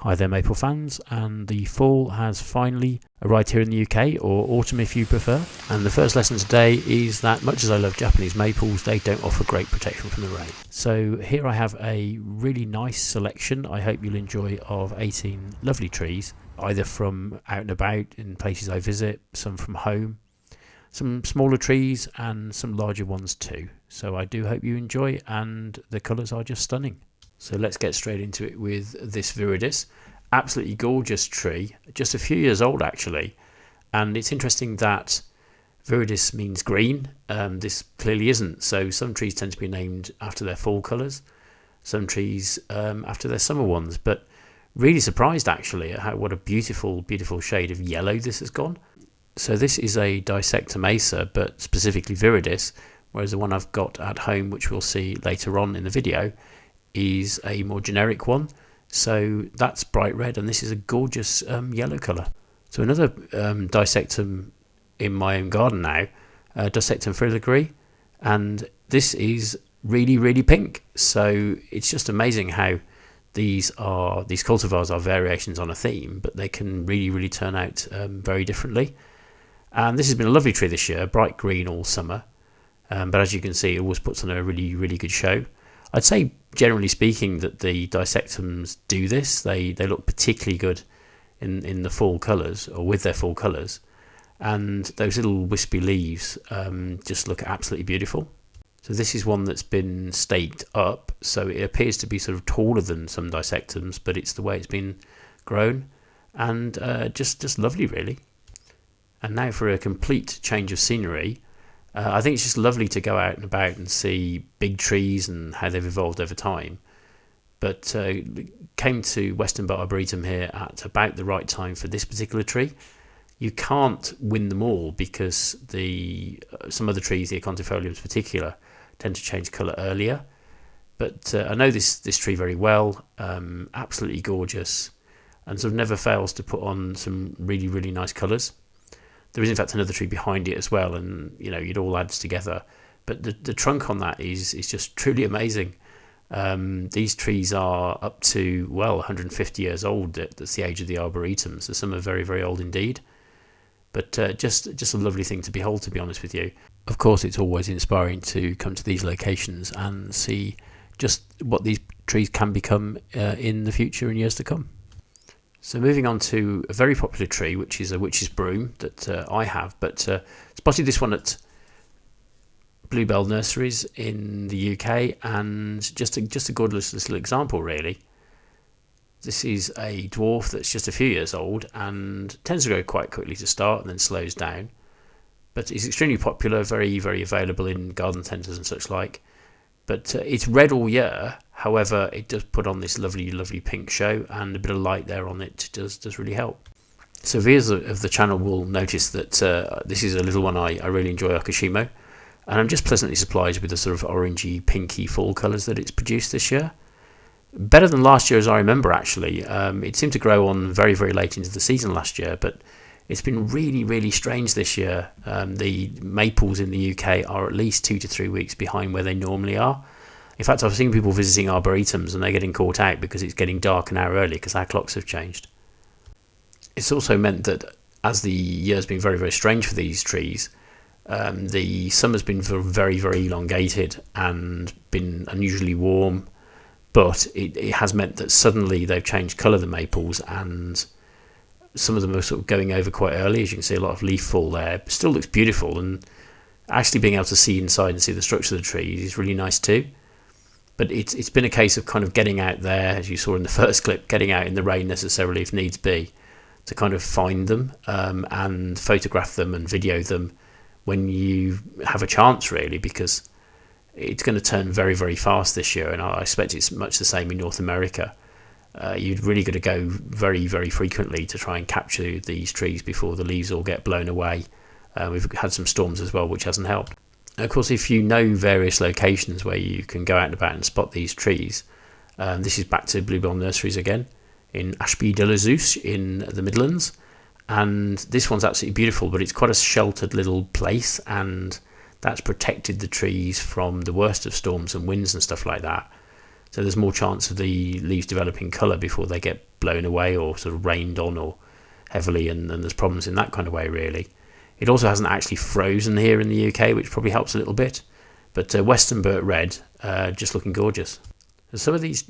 Hi there maple fans, and the fall has finally arrived here in the UK, or autumn if you prefer. And the first lesson today is that much as I love Japanese maples, they don't offer great protection from the rain. So here I have a really nice selection, I hope you'll enjoy, of 18 lovely trees, either from out and about in places I visit, some from home, some smaller trees and some larger ones too. So I do hope you enjoy, and the colours are just stunning. So let's get straight into it with this viridis. Absolutely gorgeous tree, just a few years old actually. And it's interesting that viridis means green. This clearly isn't. So some trees tend to be named after their fall colours, some trees after their summer ones. But really surprised actually at what a beautiful, beautiful shade of yellow this has gone. So this is a dissectum acer, but specifically viridis, whereas the one I've got at home, which we'll see later on in the video, is a more generic one. So that's bright red, and this is a gorgeous yellow colour. So another dissectum in my own garden now, dissectum filigree, and this is really, really pink. So it's just amazing how these cultivars are variations on a theme, but they can really, really turn out very differently. And this has been a lovely tree this year, bright green all summer, but as you can see, it always puts on a really, really good show. I'd say, generally speaking, that the dissectums do this. They look particularly good in the fall colours, or with their fall colours, and those little wispy leaves just look absolutely beautiful. So this is one that's been staked up, so it appears to be sort of taller than some dissectums, but it's the way it's been grown, and just lovely really. And now for a complete change of scenery. I think it's just lovely to go out and about and see big trees and how they've evolved over time. But came to Westonbirt Arboretum here at about the right time for this particular tree. You can't win them all because some other trees, the acontifoliums in particular, tend to change colour earlier. But I know this tree very well, absolutely gorgeous, and sort of never fails to put on some really, really nice colours. There is in fact another tree behind it as well, and it all adds together. But the trunk on that is just truly amazing. These trees are up to 150 years old. That's the age of the arboretum, so some are very, very old indeed. But just a lovely thing to behold, to be honest with you. Of course, it's always inspiring to come to these locations and see just what these trees can become in the future and years to come. So moving on to a very popular tree, which is a witch's broom that I have, but spotted this one at Bluebell Nurseries in the UK, and just a gorgeous little example really. This is a dwarf that's just a few years old and tends to grow quite quickly to start and then slows down, but is extremely popular, very, very available in garden centres and such like. But it's red all year. However, it does put on this lovely, lovely pink show, and a bit of light there on it does really help. So viewers of the channel will notice that this is a little one I really enjoy, Akashimo, and I'm just pleasantly surprised with the sort of orangey, pinky fall colours that it's produced this year. Better than last year, as I remember actually. It seemed to grow on very, very late into the season last year, but it's been really, really strange this year. The maples in the UK are at least 2 to 3 weeks behind where they normally are. In fact, I've seen people visiting arboretums and they're getting caught out because it's getting dark an hour early because our clocks have changed. It's also meant that as the year's been very, very strange for these trees, the summer's been very, very elongated and been unusually warm, but it has meant that suddenly they've changed colour, the maples, and some of them are sort of going over quite early. As you can see, a lot of leaf fall there. It still looks beautiful, and actually being able to see inside and see the structure of the trees is really nice too. But it's been a case of kind of getting out there, as you saw in the first clip, getting out in the rain necessarily if needs be, to kind of find them and photograph them and video them when you have a chance really, because it's going to turn very, very fast this year, and I expect it's much the same in North America. You've really got to go very, very frequently to try and capture these trees before the leaves all get blown away. We've had some storms as well, which hasn't helped. Of course, if you know various locations where you can go out and about and spot these trees, this is back to Bluebell Nurseries again in Ashby de la Zeus in the Midlands, and this one's absolutely beautiful, but it's quite a sheltered little place, and that's protected the trees from the worst of storms and winds and stuff like that. so there's more chance of the leaves developing colour before they get blown away or sort of rained on or heavily, and there's problems in that kind of way really. It also hasn't actually frozen here in the UK, which probably helps a little bit, but Western Burt Red, just looking gorgeous. Some of these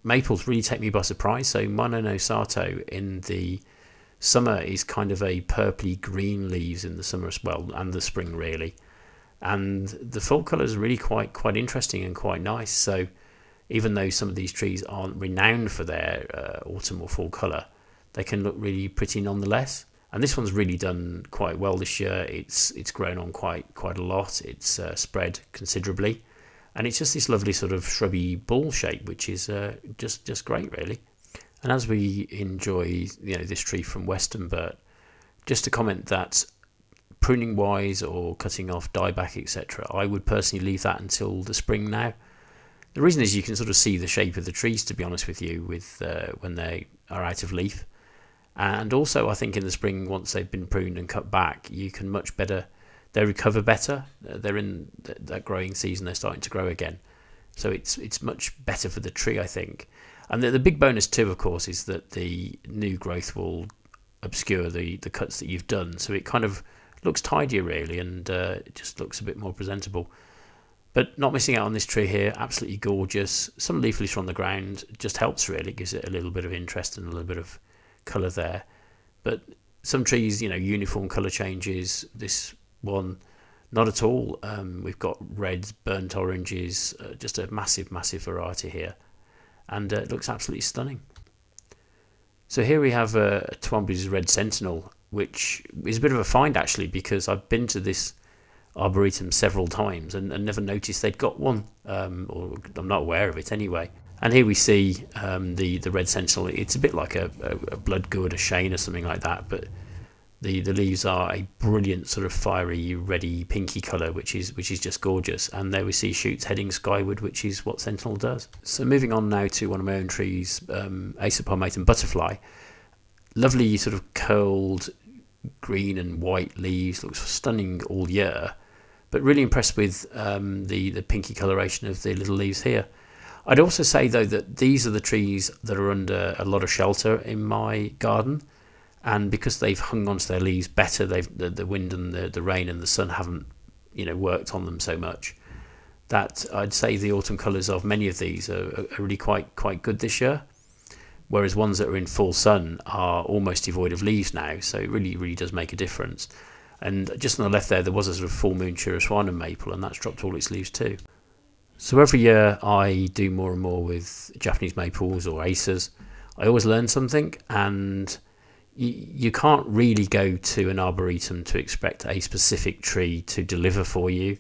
maples really take me by surprise. So Mono no Sato in the summer is kind of a purpley green leaves in the summer as well, and the spring really, and the fall colour is really quite interesting and quite nice. So even though some of these trees aren't renowned for their autumn or fall colour, they can look really pretty nonetheless. And this one's really done quite well this year. It's grown on quite a lot. It's spread considerably, and it's just this lovely sort of shrubby ball shape, which is just great really. And as we enjoy this tree from Western Burt, just to comment that pruning wise or cutting off dieback etc., I would personally leave that until the spring now. The reason is you can sort of see the shape of the trees, to be honest with you, with when they are out of leaf. And also I think in the spring, once they've been pruned and cut back, you can much better, they recover better. They're in that growing season, they're starting to grow again. So it's much better for the tree, I think. And the big bonus too, of course, is that the new growth will obscure the cuts that you've done. So it kind of looks tidier really, and it just looks a bit more presentable. But not missing out on this tree here, absolutely gorgeous. Some leaf litter on the ground just helps really, it gives it a little bit of interest and a little bit of colour there. But some trees, uniform colour changes. This one, not at all. We've got reds, burnt oranges, just a massive variety here, and it looks absolutely stunning. So here we have Twombly's Red Sentinel, which is a bit of a find actually, because I've been to this arboretum several times and never noticed they'd got one, or I'm not aware of it anyway. And here we see the Red Sentinel. It's a bit like a Bloodgood, a Shane or something like that, but the leaves are a brilliant sort of fiery, reddy, pinky colour, which is just gorgeous. And there we see shoots heading skyward, which is what Sentinel does. So moving on now to one of my own trees, Acer Palmatum Butterfly. Lovely sort of curled green and white leaves, looks stunning all year, but really impressed with the pinky coloration of the little leaves here. I'd also say though that these are the trees that are under a lot of shelter in my garden, and because they've hung onto their leaves better, the wind and the rain and the sun haven't worked on them so much, that I'd say the autumn colours of many of these are really quite good this year, whereas ones that are in full sun are almost devoid of leaves now. So it really does make a difference. And just on the left there was a sort of full moon Chiroswana maple, and that's dropped all its leaves too. So every year I do more and more with Japanese maples or acers. I always learn something, and you can't really go to an arboretum to expect a specific tree to deliver for you.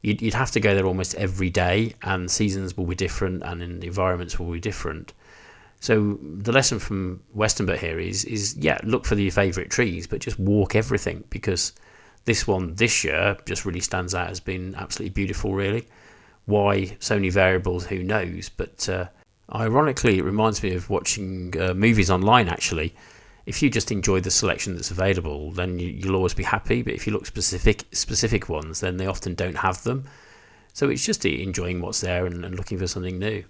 You'd have to go there almost every day, and seasons will be different and the environments will be different. So the lesson from Western Burt here is look for your favourite trees, but just walk everything, because this one this year just really stands out as being absolutely beautiful really. Why so many variables, who knows, but ironically it reminds me of watching movies online actually. If you just enjoy the selection that's available, then you'll always be happy, but if you look specific ones, then they often don't have them. So it's just enjoying what's there and looking for something new.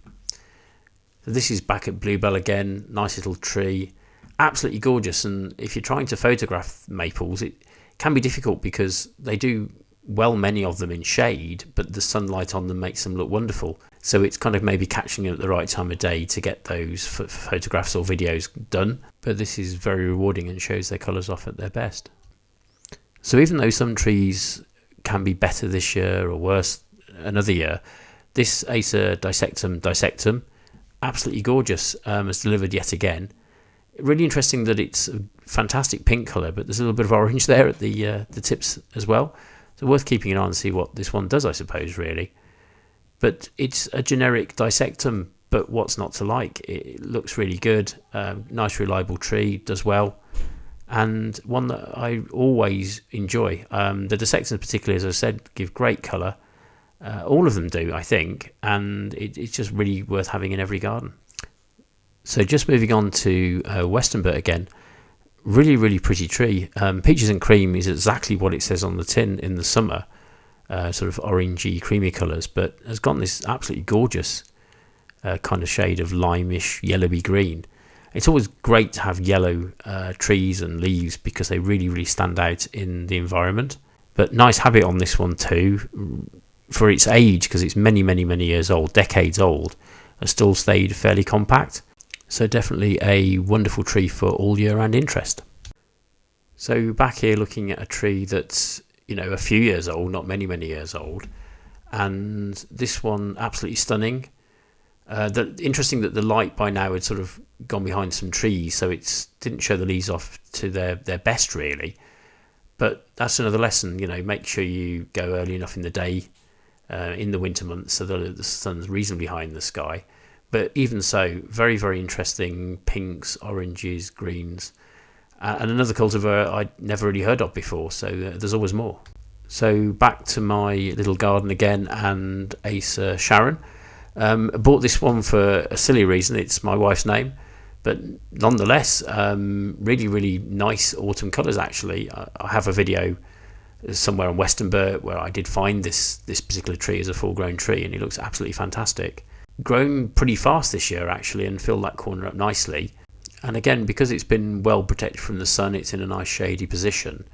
So this is back at Bluebell again, nice little tree, absolutely gorgeous. And if you're trying to photograph maples, it can be difficult because they do many of them in shade, but the sunlight on them makes them look wonderful. So it's kind of maybe catching them at the right time of day to get those photographs or videos done. But this is very rewarding and shows their colours off at their best. So even though some trees can be better this year or worse another year, this Acer dissectum, absolutely gorgeous, has delivered yet again. Really interesting that it's a fantastic pink colour, but there's a little bit of orange there at the tips as well. So worth keeping an eye on and see what this one does, I suppose, really. But it's a generic dissectum, but what's not to like? It looks really good, nice reliable tree, does well, and one that I always enjoy. The dissectums particularly, as I said, give great colour. All of them do, I think, and it's just really worth having in every garden. So just moving on to Western Burt again. Really pretty tree. Peaches and cream is exactly what it says on the tin in the summer, sort of orangey creamy colours, but has gotten this absolutely gorgeous kind of shade of limeish, yellowy green. It's always great to have yellow trees and leaves because they really, really stand out in the environment. But nice habit on this one too. For its age, because it's many, many, many years old, decades old, has still stayed fairly compact. So definitely a wonderful tree for all year round interest. So back here looking at a tree that's, a few years old, not many, many years old. And this one absolutely stunning. Interesting that the light by now had sort of gone behind some trees, so it didn't show the leaves off to their best really. But that's another lesson, make sure you go early enough in the day in the winter months so that the sun's reasonably high in the sky. But even so, very, very interesting pinks, oranges, greens. And another cultivar I'd never really heard of before, so there's always more. So back to my little garden again, and Acer Sharon. I bought this one for a silly reason. It's my wife's name, but nonetheless, really, really nice autumn colours actually. I have a video somewhere on Western Burt where I did find this particular tree as a full-grown tree, and it looks absolutely fantastic. Grown pretty fast this year actually, and filled that corner up nicely. And again, because it's been well protected from the sun, it's in a nice shady position.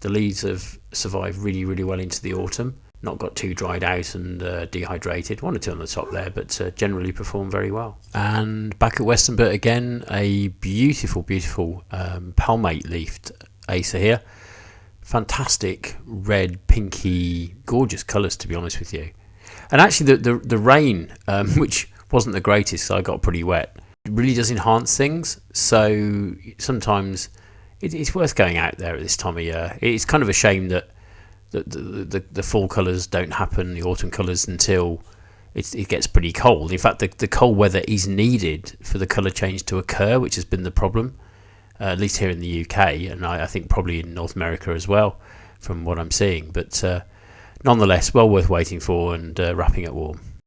The leaves have survived really, really well into the autumn. Not got too dried out and dehydrated. One or two on the top there, but generally performed very well. And back at Western Burt again, a beautiful, beautiful palmate leafed Acer here. Fantastic red, pinky, gorgeous colours to be honest with you. And actually the rain, which wasn't the greatest, so I got pretty wet, really does enhance things. So sometimes it's worth going out there at this time of year. It's kind of a shame that the fall colours don't happen, the autumn colours, until it gets pretty cold. In fact, the cold weather is needed for the colour change to occur, which has been the problem, at least here in the UK, and I think probably in North America as well, from what I'm seeing. But nonetheless, well worth waiting for and wrapping it warm.